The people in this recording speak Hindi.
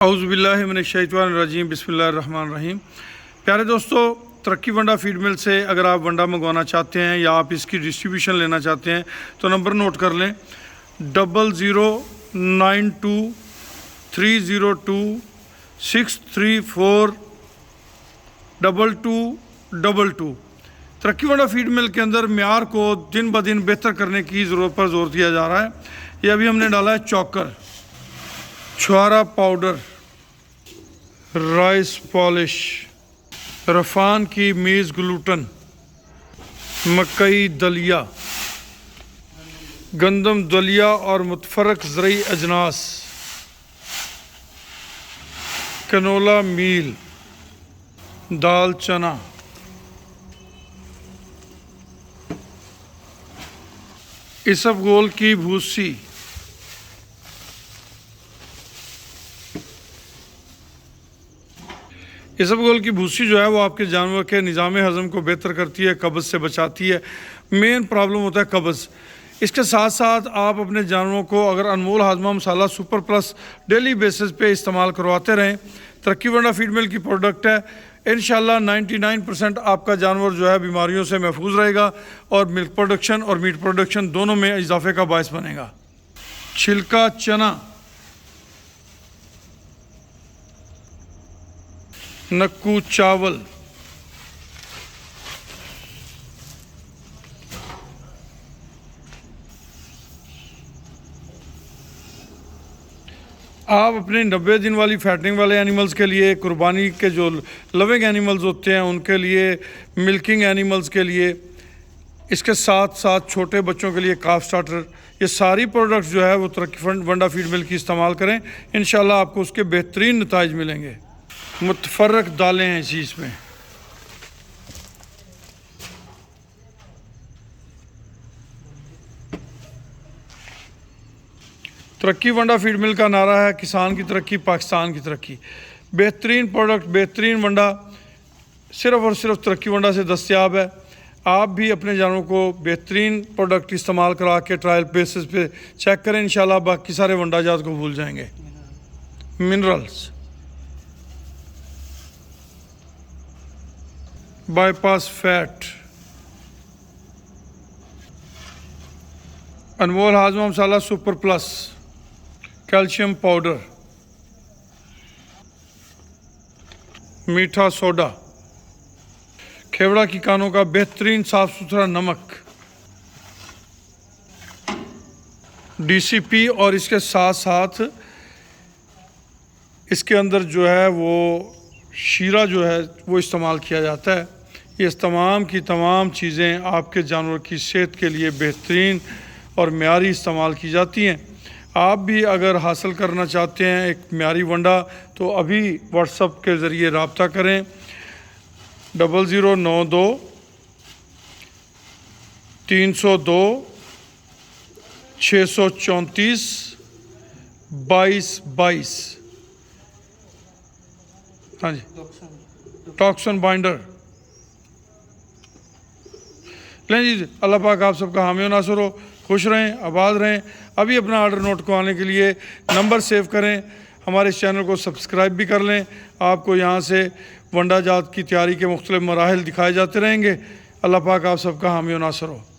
औज़ुबिल्लाहिमिनश्शैतानिर्रजीम बिस्मिल्लाहिर्रहमानिर्रहीम। प्यारे दोस्तों, तरक्की वंडा फीड मिल से अगर आप वंडा मंगवाना चाहते हैं या आप इसकी डिस्ट्रीब्यूशन लेना चाहते हैं तो नंबर नोट कर लें 0092 6342222। तरक्की वंडा फीड मिल के अंदर म्यार को दिन ब दिन बेहतर करने की ज़रूरत पर जोर दिया जा रहा है। ये अभी हमने डाला है चॉकर, छुआरा पाउडर, राइस पॉलिश, रफ़ान की मीज़ ग्लूटन, मकई दलिया, गंदम दलिया और मुतफरक ज़रई अजनास, कनोला मील, दाल चना, इसबगोल की भूसी, इसबगोल की भूसी जो है वो आपके जानवर के निज़ाम हज़म को बेहतर करती है, कब्ज़ से बचाती है। मेन प्रॉब्लम होता है कब्ज़। इसके साथ साथ आप अपने जानवरों को अगर अनमोल हाजमा मसाला सुपर प्लस डेली बेसिस पे इस्तेमाल करवाते रहें, तरक्की वंडा फीड मिल की प्रोडक्ट है, इंशाल्लाह 99% आपका जानवर जो है बीमारियों से महफूज रहेगा और मिल्क प्रोडक्शन और मीट प्रोडक्शन दोनों में इजाफे का बायस बनेगा। छिलका चना, नक्कू चावल, आप अपने 90 दिन वाली फैटनिंग वाले एनिमल्स के लिए, कुर्बानी के जो लविंग एनिमल्स होते हैं उनके लिए, मिल्किंग एनिमल्स के लिए, इसके साथ साथ छोटे बच्चों के लिए काफ स्टार्टर, ये सारी प्रोडक्ट्स जो है वो तरक्की वंडा फीड मिल की इस्तेमाल करें। इंशाल्लाह आपको उसके बेहतरीन नताइज मिलेंगे। मुतफरक दालें हैं इस चीज़ में, तरक्की वंडा फीड मिल का नारा है किसान की तरक्की पाकिस्तान की तरक्की। बेहतरीन प्रोडक्ट, बेहतरीन वंडा सिर्फ़ और सिर्फ तरक्की वंडा से दस्तयाब है। आप भी अपने जानवरों को बेहतरीन प्रोडक्ट इस्तेमाल करा के ट्रायल बेसिस पे चेक करें, इंशाल्लाह बाकी सारे वंडा जात को भूल जाएंगे। मिनरल्स, बाईपास फैट, अनमोल हाजमा मसाला सुपर प्लस, कैल्शियम पाउडर, मीठा सोडा, खेवड़ा की कानों का बेहतरीन साफ सुथरा नमक, डीसीपी, और इसके साथ साथ इसके अंदर जो है वो शीरा जो है वो इस्तेमाल किया जाता है। ये तमाम की तमाम चीज़ें आपके जानवर की सेहत के लिए बेहतरीन और म्यारी इस्तेमाल की जाती हैं। आप भी अगर हासिल करना चाहते हैं एक म्यारी वंडा तो अभी व्हाट्सएप के ज़रिए रब्ता करें 0092 302 634 2222। हाँ जी, टॉक्सन बाइंडर लें जी। अल्लाह पाक आप सबका हामी नासर हो, खुश रहें, आबाद रहें। अभी अपना ऑर्डर नोट करवाने के लिए नंबर सेव करें, हमारे इस चैनल को सब्सक्राइब भी कर लें। आपको यहाँ से वंडा जात की तैयारी के मुख्तलिफ मराहिल दिखाए जाते रहेंगे। अल्लाह पाक आप सबका हामी नासर हो।